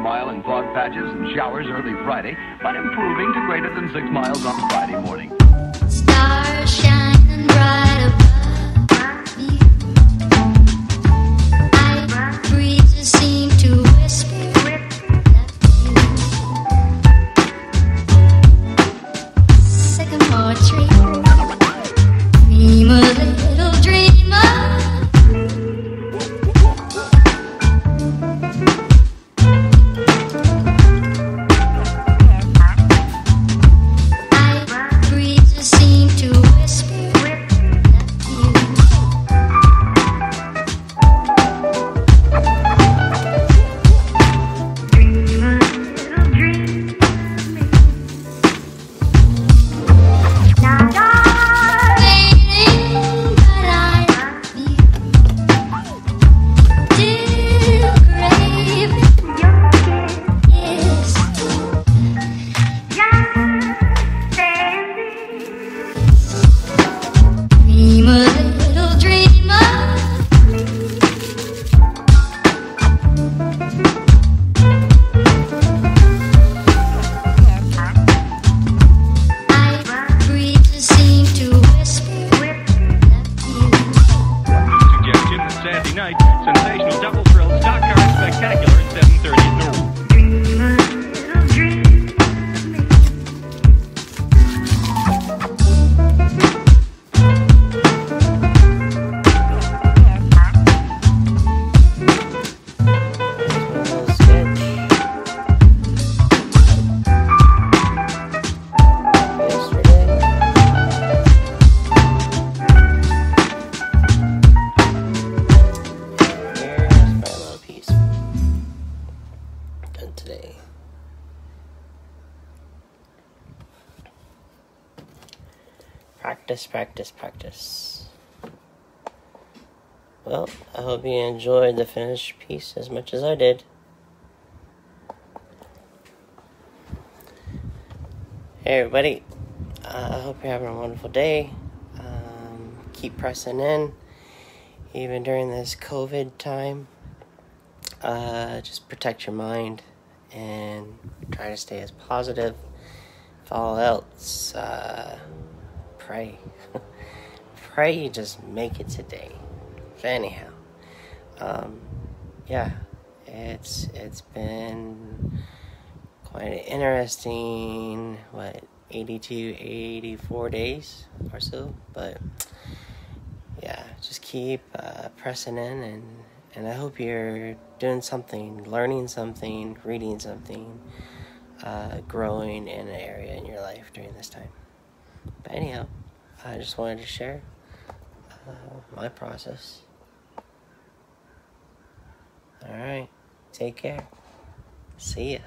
mile in fog patches and showers early Friday, but improving to greater than 6 miles on Friday morning. Stars shining bright above you. Night breezes seem to whisper sycamore tree. Dream a little dreamer. Sensational double thrill stock car spectacular at 7:30 at noon. Dream a little dream. Today. Practice, practice, practice. Well, I hope you enjoyed the finished piece as much as I did. Hey everybody, I hope you're having a wonderful day. Keep pressing in, even during this COVID time. Just protect your mind and try to stay as positive. If all else, pray. Pray you just make it today. But anyhow, yeah, it's been quite an interesting, 82, 84 days or so, but yeah, just keep pressing in, and I hope you're doing something, learning something, reading something, growing in an area in your life during this time. But anyhow, I just wanted to share my process. Alright, take care. See ya.